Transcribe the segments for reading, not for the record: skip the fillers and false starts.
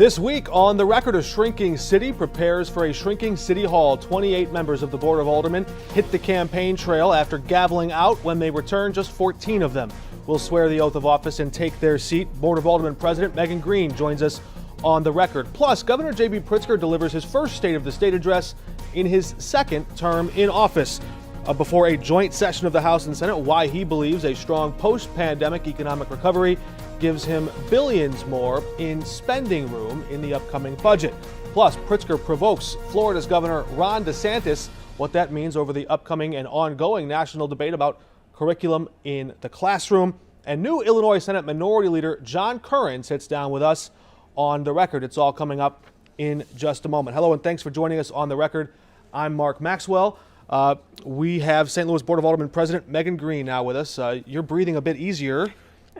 This week on The Record, a shrinking city prepares for a shrinking city hall. 28 members of the Board of Aldermen hit the campaign trail after gaveling out. When they return, just 14 of them will swear the oath of office and take their seat. Board of Aldermen President Megan Green joins us on The Record. Plus, Governor J.B. Pritzker delivers his first State of the State address in his second term in office. Before a joint session of the House and Senate, why he believes a strong post-pandemic economic recovery gives him billions more in spending room in the upcoming budget. Plus, Pritzker provokes Florida's Governor Ron DeSantis, what that means over the upcoming and ongoing national debate about curriculum in the classroom. And new Illinois Senate Minority Leader John Curran sits down with us on The Record. It's all coming up in just a moment. Hello and thanks for joining us on The Record. I'm Mark Maxwell. We have St. Louis Board of Aldermen President Megan Green now with us. You're breathing a bit easier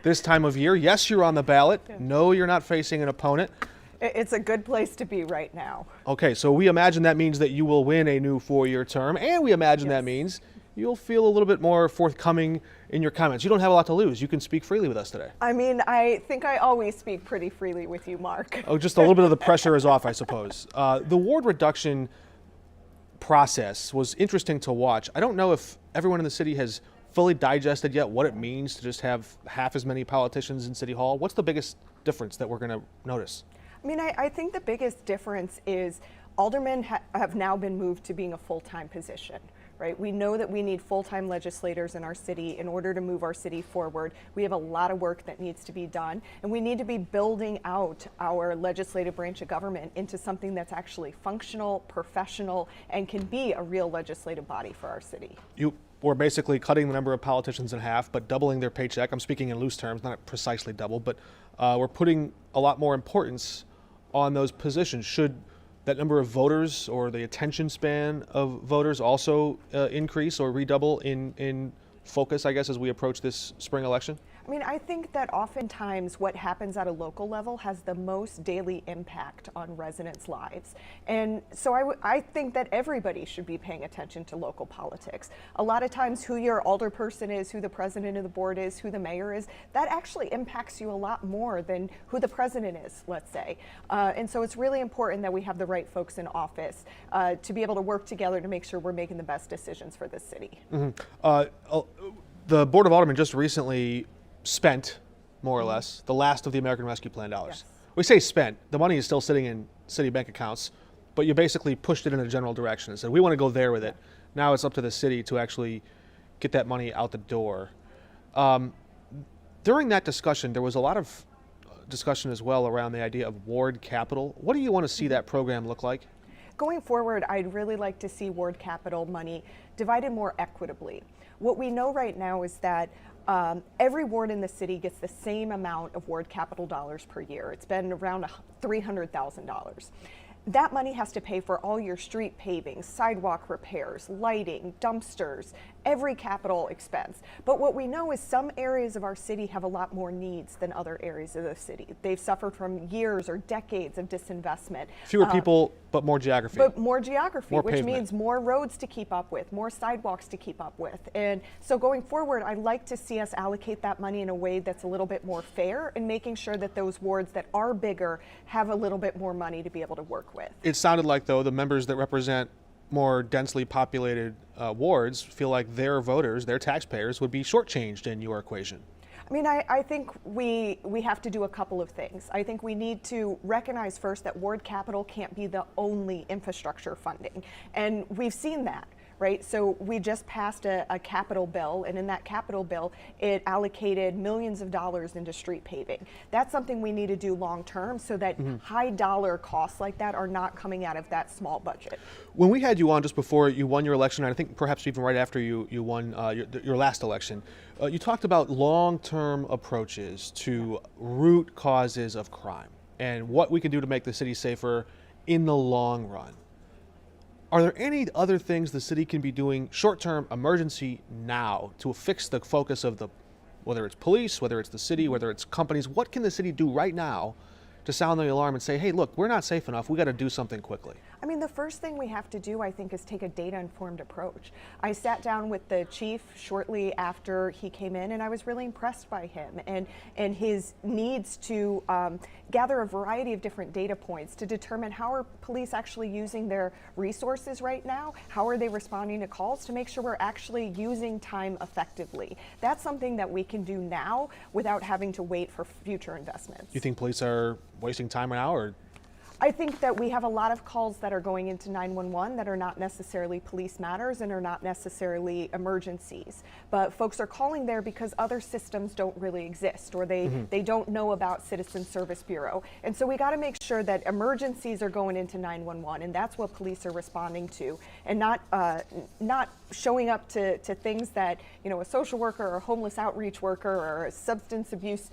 this time of year. Yes, you're on the ballot. No, you're not facing an opponent. It's a good place to be right now. Okay, so we imagine that means that you will win a new 4-year term, and we imagine that means you'll feel a little bit more forthcoming in your comments. You don't have a lot to lose. You can speak freely with us today. I mean, I think I always speak pretty freely with you, Mark. Oh, just a little bit of the pressure is off, I suppose. The ward reduction process was interesting to watch. I don't know if everyone in the city has fully digested yet what it means to just have half as many politicians in City Hall. What's the biggest difference that we're going to notice? I mean, I think the biggest difference is aldermen have now been moved to being a full-time position, right? We know that we need full-time legislators in our city in order to move our city forward. We have a lot of work that needs to be done, and we need to be building out our legislative branch of government into something that's actually functional, professional, and can be a real legislative body for our city. We're basically cutting the number of politicians in half, but doubling their paycheck. I'm speaking in loose terms, not precisely double, but we're putting a lot more importance on those positions. Should that number of voters or the attention span of voters also increase or redouble in focus, I guess, as we approach this spring election? I mean, I think that oftentimes what happens at a local level has the most daily impact on residents' lives. And so I think that everybody should be paying attention to local politics. A lot of times who your alderperson is, who the president of the board is, who the mayor is, that actually impacts you a lot more than who the president is, let's say. And so it's really important that we have the right folks in office to be able to work together to make sure we're making the best decisions for this city. Mm-hmm. The Board of Aldermen just recently spent, more or less, the last of the American Rescue Plan dollars. Yes. We say spent, the money is still sitting in city bank accounts, but you basically pushed it in a general direction and said, we want to go there with it. Now it's up to the city to actually get that money out the door. During that discussion, there was a lot of discussion as well around the idea of ward capital. What do you want to see that program look like? Going forward, I'd really like to see ward capital money divided more equitably. What we know right now is that every ward in the city gets the same amount of ward capital dollars per year. It's been around $300,000. That money has to pay for all your street paving, sidewalk repairs, lighting, dumpsters, every capital expense. But what we know is some areas of our city have a lot more needs than other areas of the city. They've suffered from years or decades of disinvestment. Fewer people, but more geography. But more geography, which pavement. means more roads to keep up with, more sidewalks to keep up with. And so going forward, I'd like to see us allocate that money in a way that's a little bit more fair and making sure that those wards that are bigger have a little bit more money to be able to work with. It sounded like, though, the members that represent more densely populated wards feel like their voters, their taxpayers, would be shortchanged in your equation. I mean, I think we have to do a couple of things. I think we need to recognize first that ward capital can't be the only infrastructure funding. And we've seen that, right? So we just passed a capital bill, and in that capital bill, it allocated millions of dollars into street paving. That's something we need to do long term so that high dollar costs like that are not coming out of that small budget. When we had you on just before you won your election, and I think perhaps even right after you won your last election, you talked about long-term approaches to root causes of crime and what we can do to make the city safer in the long run. Are there any other things the city can be doing short-term, emergency now to fix the focus of whether it's police, whether it's the city, whether it's companies? What can the city do right now to sound the alarm and say, hey, look, we're not safe enough. We got to do something quickly? I mean, the first thing we have to do, I think, is take a data-informed approach. I sat down with the chief shortly after he came in, and I was really impressed by him and his needs to gather a variety of different data points to determine how are police actually using their resources right now, how are they responding to calls to make sure we're actually using time effectively. That's something that we can do now without having to wait for future investments. You think police are wasting time now, or? I think that we have a lot of calls that are going into 911 that are not necessarily police matters and are not necessarily emergencies. But folks are calling there because other systems don't really exist, or they don't know about Citizen Service Bureau. And so we got to make sure that emergencies are going into 911, and that's what police are responding to, and not showing up to things that, you know, a social worker or a homeless outreach worker or a substance abuse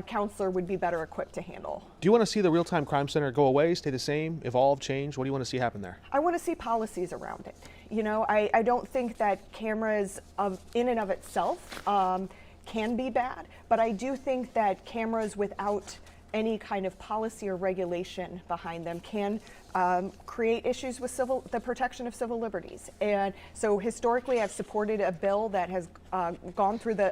counselor would be better equipped to handle. Do you want to see the Real-Time Crime Center go away, stay the same, evolve, change? What do you want to see happen there? I want to see policies around it. You know, I don't think that cameras in and of itself can be bad, but I do think that cameras without any kind of policy or regulation behind them can create issues with the protection of civil liberties. And so historically, I've supported a bill that has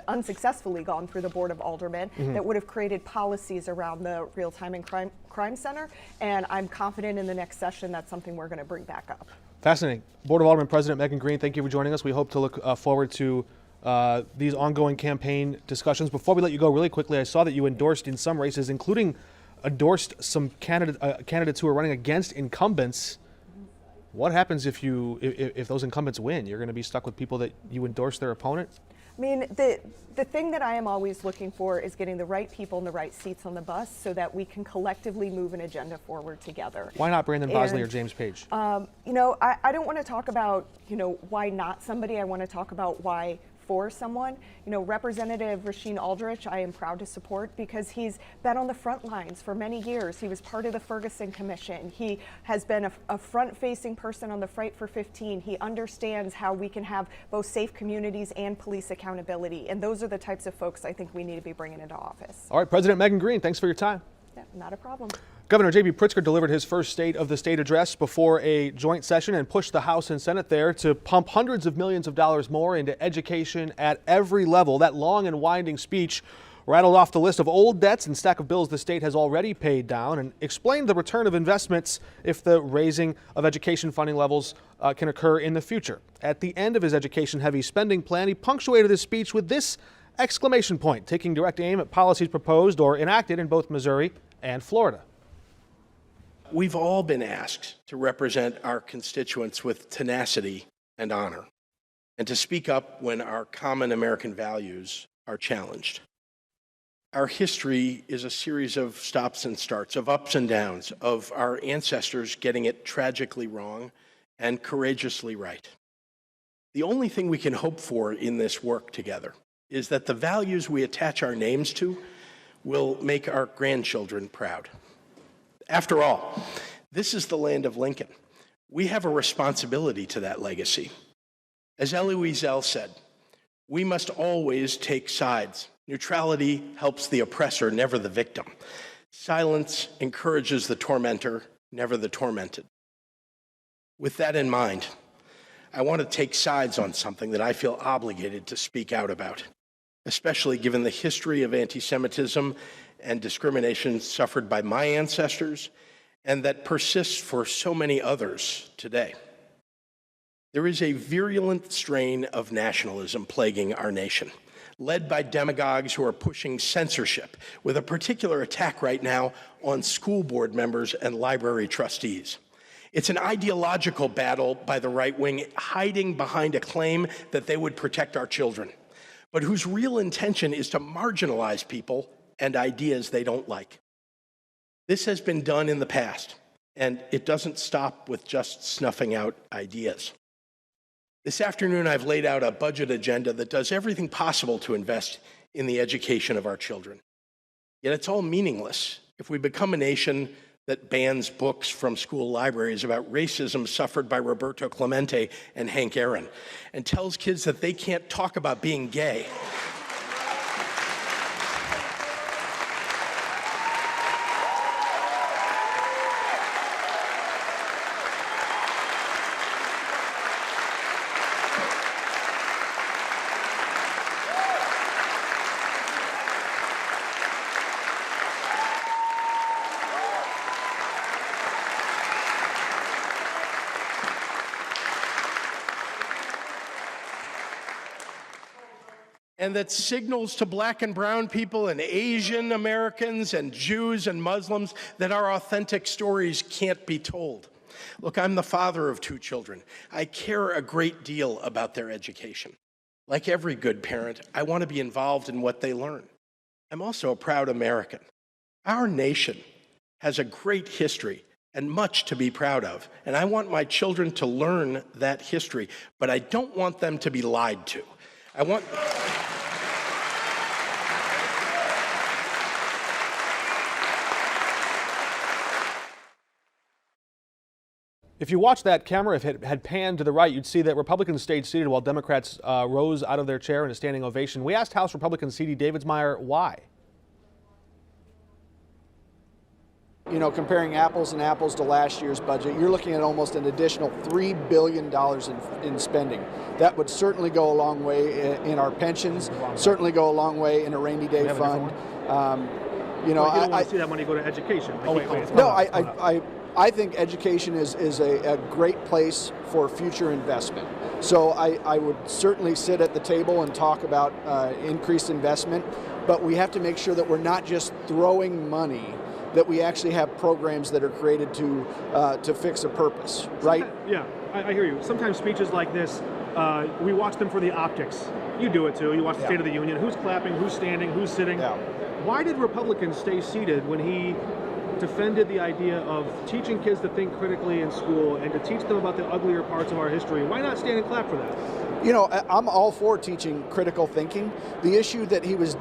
unsuccessfully gone through the Board of Aldermen that would have created policies around the Real-Time and Crime Center. And I'm confident in the next session that's something we're going to bring back up. Fascinating. Board of Aldermen President Megan Green, thank you for joining us. We hope to look forward to these ongoing campaign discussions. Before we let you go, really quickly, I saw that you endorsed in some races, including endorsed some candidates who are running against incumbents. What happens if those incumbents win? You're going to be stuck with people that you endorse their opponent? I mean, the thing that I am always looking for is getting the right people in the right seats on the bus so that we can collectively move an agenda forward together. Why not Brandon Bosley or James Page? You know, I don't want to talk about, you know, why not somebody. I want to talk about why for someone. You know, Representative Rasheen Aldrich, I am proud to support because he's been on the front lines for many years. He was part of the Ferguson Commission. He has been a front-facing person on the Fight for 15. He understands how we can have both safe communities and police accountability. And those are the types of folks I think we need to be bringing into office. All right, President Megan Green, thanks for your time. Yeah, not a problem. Governor J.B. Pritzker delivered his first State of the State address before a joint session and pushed the House and Senate there to pump hundreds of millions of dollars more into education at every level. That long and winding speech rattled off the list of old debts and stack of bills the state has already paid down and explained the return of investments if the raising of education funding levels can occur in the future. At the end of his education-heavy spending plan, he punctuated his speech with this exclamation point, taking direct aim at policies proposed or enacted in both Missouri and Florida. We've all been asked to represent our constituents with tenacity and honor, and to speak up when our common American values are challenged. Our history is a series of stops and starts, of ups and downs, of our ancestors getting it tragically wrong and courageously right. The only thing we can hope for in this work together is that the values we attach our names to will make our grandchildren proud. After all, this is the land of Lincoln. We have a responsibility to that legacy. As Elie Wiesel said, we must always take sides. Neutrality helps the oppressor, never the victim. Silence encourages the tormentor, never the tormented. With that in mind, I want to take sides on something that I feel obligated to speak out about, especially given the history of anti-Semitism and discrimination suffered by my ancestors and that persists for so many others today. There is a virulent strain of nationalism plaguing our nation, led by demagogues who are pushing censorship, with a particular attack right now on school board members and library trustees. It's an ideological battle by the right wing, hiding behind a claim that they would protect our children, but whose real intention is to marginalize people and ideas they don't like. This has been done in the past, and it doesn't stop with just snuffing out ideas. This afternoon, I've laid out a budget agenda that does everything possible to invest in the education of our children. Yet it's all meaningless if we become a nation that bans books from school libraries about racism suffered by Roberto Clemente and Hank Aaron, and tells kids that they can't talk about being gay. and that signals to Black and brown people and Asian Americans and Jews and Muslims that our authentic stories can't be told. Look, I'm the father of 2 children. I care a great deal about their education. Like every good parent, I want to be involved in what they learn. I'm also a proud American. Our nation has a great history and much to be proud of, and I want my children to learn that history, but I don't want them to be lied to. If you watch that camera, if it had panned to the right, you'd see that Republicans stayed seated while Democrats rose out of their chair in a standing ovation. We asked House Republican C.D. Davidsmeyer why. You know, comparing apples and apples to last year's budget, you're looking at almost an additional $3 billion in spending. That would certainly go a long way in our pensions, certainly go a long way in a rainy day fund. You know, I want to see that money go to education. I think education is a great place for future investment. So I would certainly sit at the table and talk about increased investment, but we have to make sure that we're not just throwing money, that we actually have programs that are created to fix a purpose, right? Yeah, I hear you. Sometimes speeches like this, we watch them for the optics. You do it too. You watch the State of the Union. Who's clapping, who's standing, who's sitting. Yeah. Why did Republicans stay seated when he defended the idea of teaching kids to think critically in school and to teach them about the uglier parts of our history? Why not stand and clap for that? You know, I'm all for teaching critical thinking. The issue that he was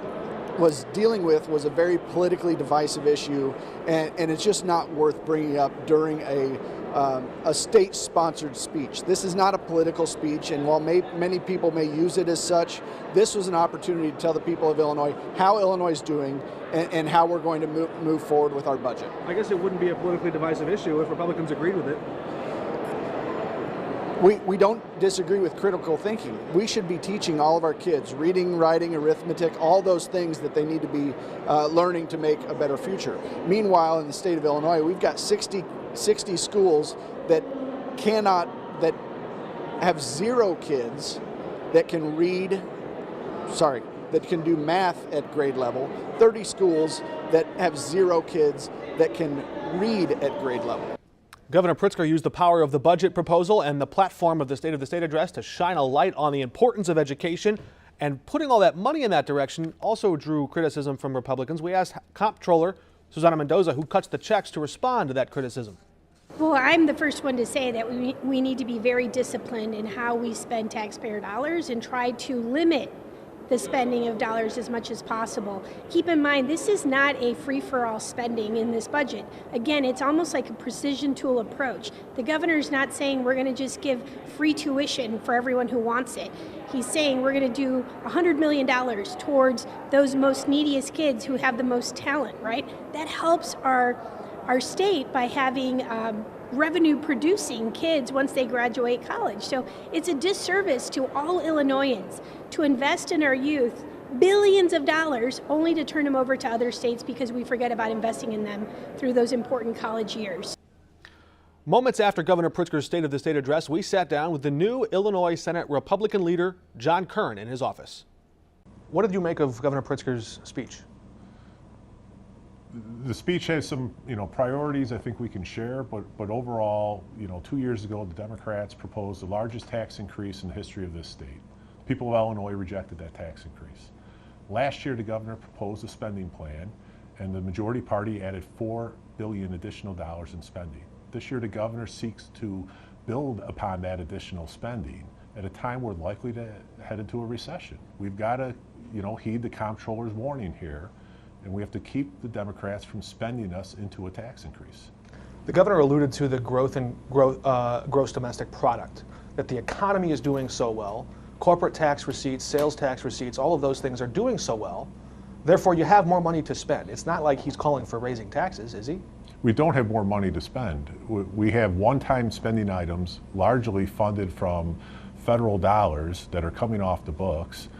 dealing with was a very politically divisive issue, and it's just not worth bringing up during a state-sponsored speech. This is not a political speech, and while many people may use it as such, this was an opportunity to tell the people of Illinois how Illinois is doing and how we're going to move forward with our budget. I guess it wouldn't be a politically divisive issue if Republicans agreed with it. We don't disagree with critical thinking. We should be teaching all of our kids reading, writing, arithmetic, all those things that they need to be learning to make a better future. Meanwhile, in the state of Illinois, we've got 60 schools that have 0 kids that can that can do math at grade level, 30 schools that have 0 kids that can read at grade level. Governor Pritzker used the power of the budget proposal and the platform of the State of the State address to shine a light on the importance of education, and putting all that money in that direction also drew criticism from Republicans. We asked Comptroller Susana Mendoza, who cuts the checks, to respond to that criticism. Well, I'm the first one to say that we need to be very disciplined in how we spend taxpayer dollars and try to limit the spending of dollars as much as possible. Keep in mind, this is not a free-for-all spending in this budget. Again, it's almost like a precision tool approach. The governor's not saying we're going to just give free tuition for everyone who wants it. He's saying we're going to do $100 million towards those most neediest kids who have the most talent, right? That helps our state by having revenue-producing kids once they graduate college. So it's a disservice to all Illinoisans to invest in our youth billions of dollars only to turn them over to other states because we forget about investing in them through those important college years. Moments after Governor Pritzker's State of the State address, we sat down with the new Illinois Senate Republican leader, John Kern, in his office. What did you make of Governor Pritzker's speech? The speech has some, priorities I think we can share, but overall, 2 years ago, the Democrats proposed the largest tax increase in the history of this state. People of Illinois rejected that tax increase. Last year, the governor proposed a spending plan, and the majority party added $4 billion additional dollars in spending. This year, the governor seeks to build upon that additional spending at a time we're likely to head into a recession. We've got to, heed the comptroller's warning here, and we have to keep the Democrats from spending us into a tax increase. The governor alluded to the growth in gross domestic product, that the economy is doing so well. Corporate tax receipts, sales tax receipts, all of those things are doing so well. Therefore, you have more money to spend. It's not like he's calling for raising taxes, is he? We don't have more money to spend. We have one-time spending items largely funded from federal dollars that are coming off the books,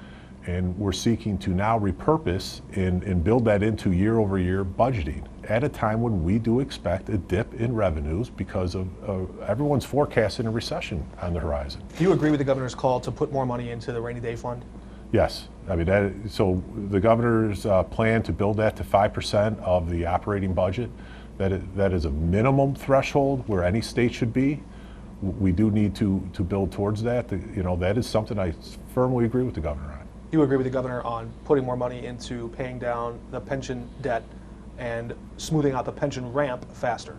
and we're seeking to now repurpose and build that into year-over-year budgeting at a time when we do expect a dip in revenues because of everyone's forecasting a recession on the horizon. Do you agree with the governor's call to put more money into the rainy day fund? Yes, I mean, so the governor's plan to build that to 5% of the operating budget, that is a minimum threshold where any state should be. We do need to build towards that. That is something I firmly agree with the governor on. You agree with the governor on putting more money into paying down the pension debt and smoothing out the pension ramp faster?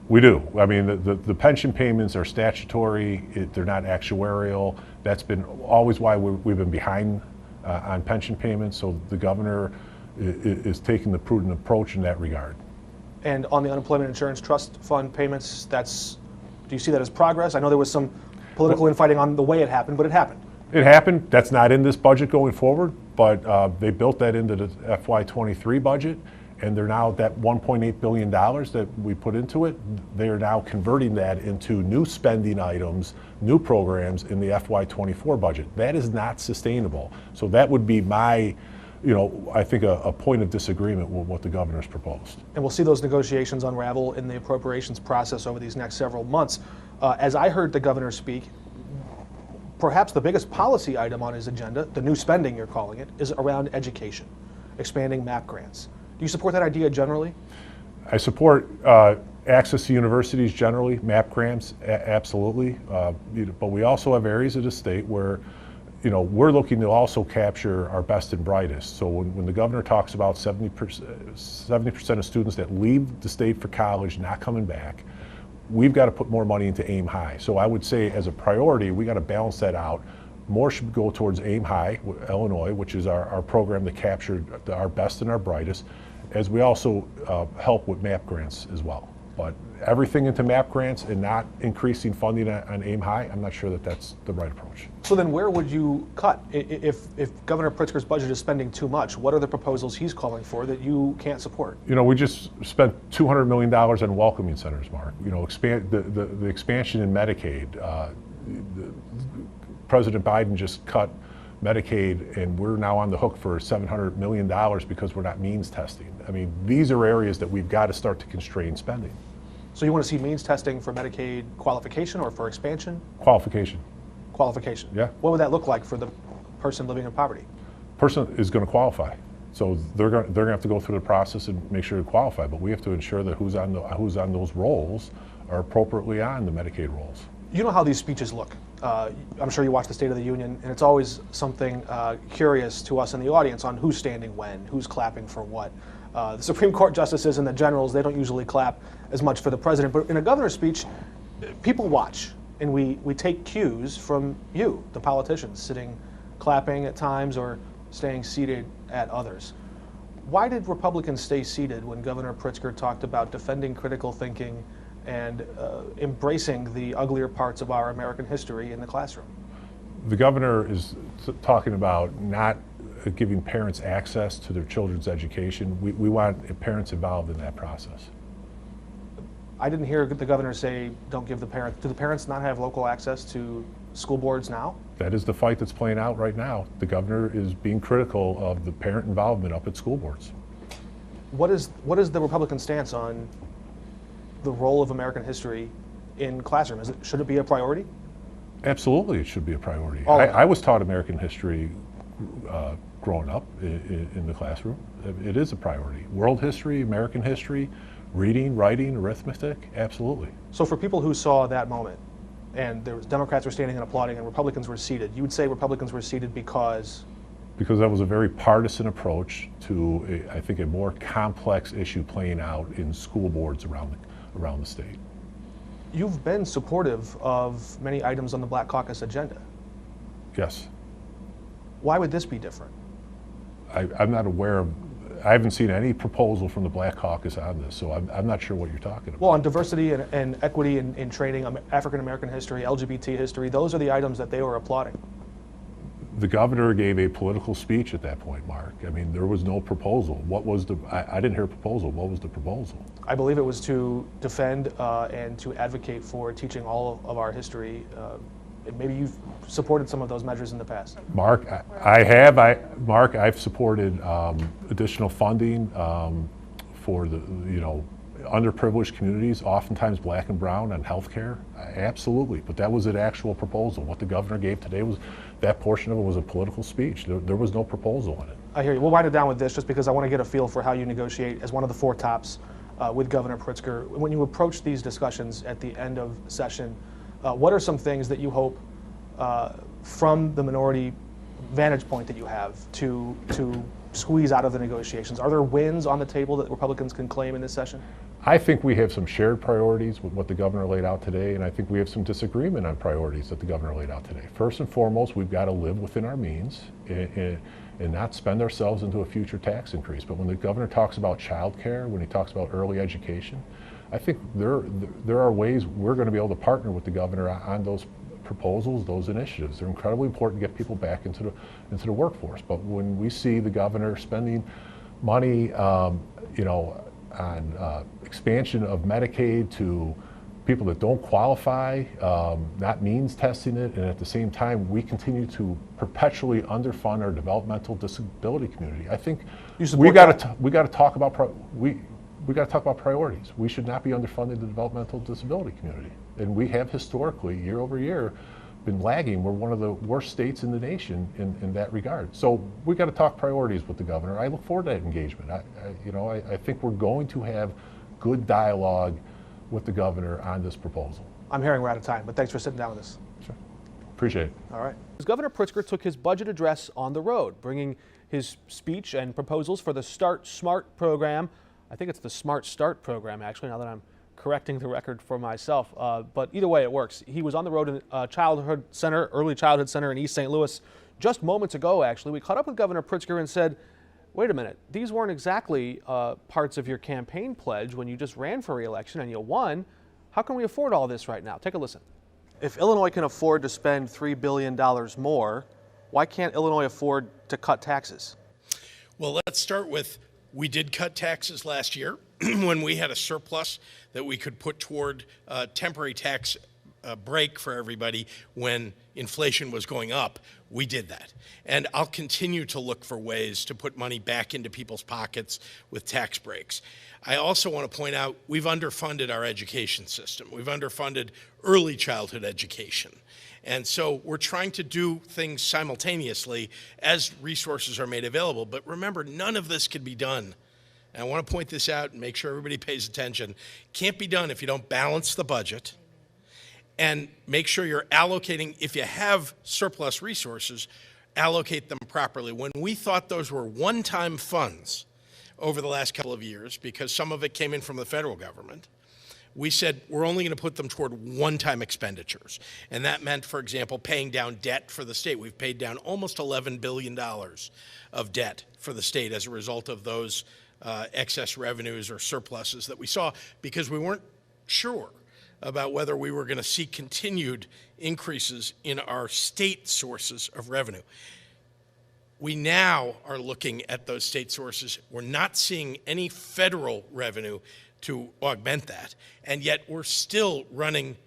We do. I mean, the pension payments are statutory. They're not actuarial. That's been always why we've been behind on pension payments. So the governor is taking the prudent approach in that regard. And on the unemployment insurance trust fund payments, do you see that as progress? I know there was some political infighting on the way it happened, but it happened. It happened. That's not in this budget going forward, but they built that into the FY23 budget. And they're now, that $1.8 billion that we put into it, they're now converting that into new spending items, new programs in the FY24 budget. That is not sustainable. So that would be my, I think a point of disagreement with what the governor's proposed. And we'll see those negotiations unravel in the appropriations process over these next several months. As I heard the governor speak, perhaps the biggest policy item on his agenda, the new spending you're calling it, is around education, expanding MAP grants. Do you support that idea generally? I support access to universities generally, MAP grants, absolutely. But we also have areas of the state where, we're looking to also capture our best and brightest. So when the governor talks about 70% of students that leave the state for college not coming back, we've got to put more money into Aim High. So I would say as a priority, we got to balance that out. More should go towards Aim High, Illinois, which is our program that captured our best and our brightest, as we also help with MAP grants as well. But everything into MAP grants and not increasing funding on Aim High, I'm not sure that that's the right approach. So then where would you cut? If Governor Pritzker's budget is spending too much, what are the proposals he's calling for that you can't support? We just spent $200 million on welcoming centers, Mark. Expand the expansion in Medicaid. President Biden just cut Medicaid, and we're now on the hook for $700 million because we're not means testing. I mean, these are areas that we've got to start to constrain spending. So you want to see means testing for Medicaid qualification or for expansion? Qualification. Qualification. Yeah. What would that look like for the person living in poverty? Person is going to qualify. So they're going to have to go through the process and make sure to qualify, but we have to ensure that who's on those rolls are appropriately on the Medicaid rolls. You know how these speeches look. I'm sure you watch the State of the Union, and it's always something curious to us in the audience on who's standing when, who's clapping for what. The Supreme Court justices and the generals, they don't usually clap as much for the president, but in a governor's speech, people watch, and we take cues from you, the politicians, sitting clapping at times or staying seated at others. Why did Republicans stay seated when Governor Pritzker talked about defending critical thinking and embracing the uglier parts of our American history in the classroom? The governor is talking about not giving parents access to their children's education. We want parents involved in that process. I didn't hear the governor say, don't give the parents, do the parents not have local access to school boards now? That is the fight that's playing out right now. The governor is being critical of the parent involvement up at school boards. What is the Republican stance on the role of American history in classroom? Should it be a priority? Absolutely, it should be a priority. I was taught American history growing up in the classroom. It is a priority. World history, American history, reading, writing, arithmetic, absolutely. So for people who saw that moment, and Democrats were standing and applauding and Republicans were seated, you would say Republicans were seated because? Because that was a very partisan approach to, I think, a more complex issue playing out in school boards around the state. You've been supportive of many items on the Black Caucus agenda. Yes. Why would this be different? I'm not aware of, I haven't seen any proposal from the Black Caucus on this, so I'm not sure what you're talking about. Well, on diversity and equity in training, African American history, LGBT history, those are the items that they were applauding. The governor gave a political speech at that point, Mark. I mean, there was no proposal. What was I didn't hear a proposal. What was the proposal? I believe it was to defend and to advocate for teaching all of our history. Maybe you've supported some of those measures in the past. Mark, I have. Mark, I've supported additional funding for the underprivileged communities, oftentimes black and brown, on health care. Absolutely, but that was an actual proposal. What the governor gave today was that portion of it was a political speech. There was no proposal in it. I hear you. We'll wind it down with this just because I want to get a feel for how you negotiate as one of the four tops with Governor Pritzker. When you approach these discussions at the end of session, what are some things that you hope from the minority vantage point that you have to squeeze out of the negotiations? Are there wins on the table that Republicans can claim in this session? I think we have some shared priorities with what the governor laid out today, and I think we have some disagreement on priorities that the governor laid out today. First and foremost, we've got to live within our means and not spend ourselves into a future tax increase. But when the governor talks about child care, when he talks about early education, I think there are ways we're going to be able to partner with the governor on those proposals, those initiatives. They're incredibly important to get people back into the workforce. But when we see the governor spending money, on expansion of Medicaid to people that don't qualify, not means testing it, and at the same time we continue to perpetually underfund our developmental disability community. I think we got to talk about priorities. We should not be underfunding the developmental disability community, and we have historically, year over year, been lagging. We're one of the worst states in the nation in that regard. So we got to talk priorities with the governor. I look forward to that engagement. I think we're going to have good dialogue with the governor on this proposal. I'm hearing we're out of time, but thanks for sitting down with us. Sure. Appreciate it. All right. Governor Pritzker took his budget address on the road, bringing his speech and proposals for the Start Smart program. I think it's the Smart Start program, actually, now that I'm correcting the record for myself. But either way, it works. He was on the road in early childhood center in East St. Louis just moments ago, actually. We caught up with Governor Pritzker and said, wait a minute, these weren't exactly parts of your campaign pledge when you just ran for re-election and you won. How can we afford all this right now? Take a listen. If Illinois can afford to spend $3 billion more, why can't Illinois afford to cut taxes? Well, let's start with, we did cut taxes last year when we had a surplus that we could put toward temporary tax break for everybody when inflation was going up. We did that. And I'll continue to look for ways to put money back into people's pockets with tax breaks. I also want to point out we've underfunded our education system. We've underfunded early childhood education. And so we're trying to do things simultaneously as resources are made available. But remember, none of this can be done. And I want to point this out and make sure everybody pays attention. Can't be done if you don't balance the budget and make sure you're allocating, if you have surplus resources, allocate them properly. When we thought those were one-time funds over the last couple of years, because some of it came in from the federal government, we said we're only going to put them toward one-time expenditures. And that meant, for example, paying down debt for the state. We've paid down almost $11 billion of debt for the state as a result of those excess revenues or surpluses that we saw, because we weren't sure about whether we were going to see continued increases in our state sources of revenue. We now are looking at those state sources. We're not seeing any federal revenue to augment that, and yet we're still running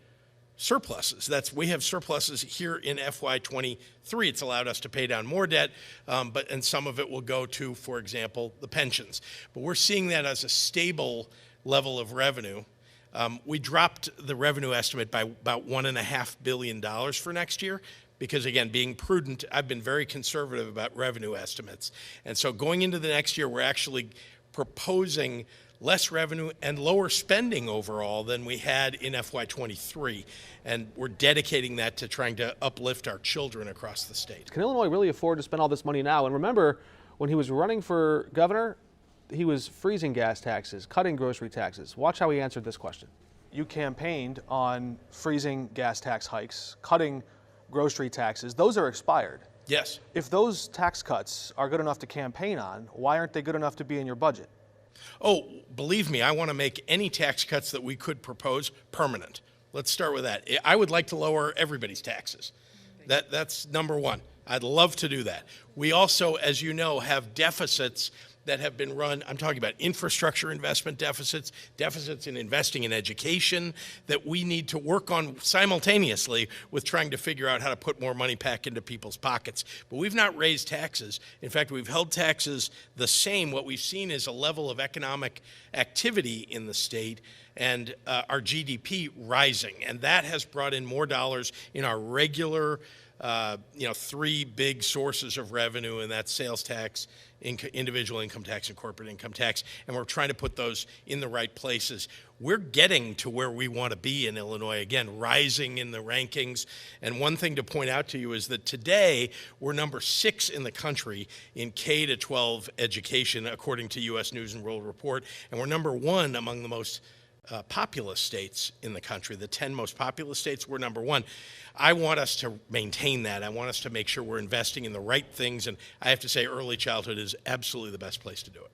surpluses. We have surpluses here in FY23. It's allowed us to pay down more debt, and some of it will go to, for example, the pensions. But we're seeing that as a stable level of revenue. We dropped the revenue estimate by about $1.5 billion for next year because, again, being prudent, I've been very conservative about revenue estimates. And so going into the next year, we're actually proposing less revenue and lower spending overall than we had in FY23. And we're dedicating that to trying to uplift our children across the state. Can Illinois really afford to spend all this money now? And remember, when he was running for governor, he was freezing gas taxes, cutting grocery taxes. Watch how he answered this question. You campaigned on freezing gas tax hikes, cutting grocery taxes. Those are expired. Yes. If those tax cuts are good enough to campaign on, why aren't they good enough to be in your budget? Oh, believe me, I want to make any tax cuts that we could propose permanent. Let's start with that. I would like to lower everybody's taxes. That's number one. I'd love to do that. We also, as you know, have deficits that have been run. I'm talking about infrastructure investment deficits, deficits in investing in education that we need to work on simultaneously with trying to figure out how to put more money back into people's pockets. But we've not raised taxes. In fact, we've held taxes the same. What we've seen is a level of economic activity in the state and our GDP rising. And that has brought in more dollars in our regular three big sources of revenue, and that's sales tax, individual income tax, and corporate income tax, and we're trying to put those in the right places. We're getting to where we want to be in Illinois, again, rising in the rankings. And one thing to point out to you is that today we're number 6 in the country in K to 12 education, according to U.S. News and World Report, and we're number 1 among the most populous states in the country. The 10 most populous states, we're number 1. I want us to maintain that. I want us to make sure we're investing in the right things, and I have to say early childhood is absolutely the best place to do it.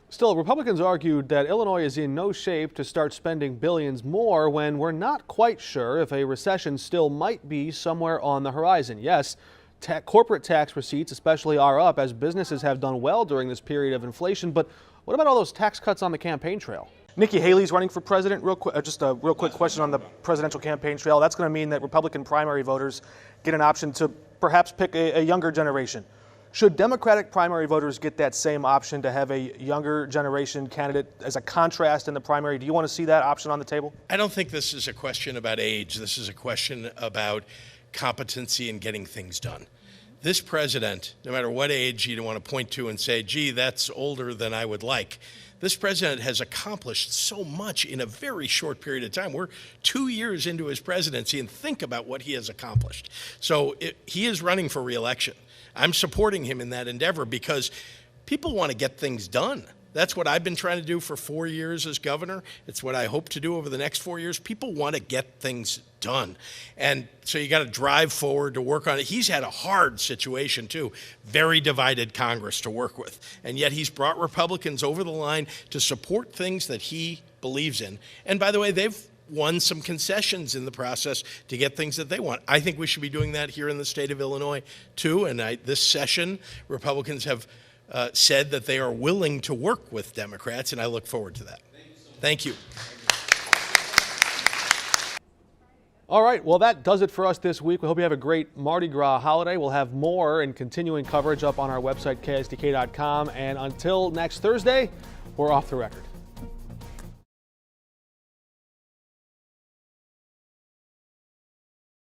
Still, Republicans argued that Illinois is in no shape to start spending billions more when we're not quite sure if a recession still might be somewhere on the horizon. Yes, corporate tax receipts especially are up as businesses have done well during this period of inflation, but what about all those tax cuts on the campaign trail? Nikki Haley's running for president. Just a real quick question on the presidential campaign trail. That's going to mean that Republican primary voters get an option to perhaps pick a younger generation. Should Democratic primary voters get that same option to have a younger generation candidate as a contrast in the primary? Do you want to see that option on the table? I don't think this is a question about age. This is a question about competency and getting things done. This president, no matter what age you want to point to and say, gee, that's older than I would like, this president has accomplished so much in a very short period of time. We're 2 years into his presidency, and think about what he has accomplished. So he is running for re-election. I'm supporting him in that endeavor because people want to get things done. That's what I've been trying to do for 4 years as governor. It's what I hope to do over the next 4 years. People want to get things done. And so you got to drive forward to work on it. He's had a hard situation too, very divided Congress to work with. And yet he's brought Republicans over the line to support things that he believes in. And by the way, they've won some concessions in the process to get things that they want. I think we should be doing that here in the state of Illinois too. And this session, Republicans have said that they are willing to work with Democrats, and I look forward to that. Thank you. All right, well, that does it for us this week. We hope you have a great Mardi Gras holiday. We'll have more and continuing coverage up on our website, ksdk.com. And until next Thursday, we're off the record.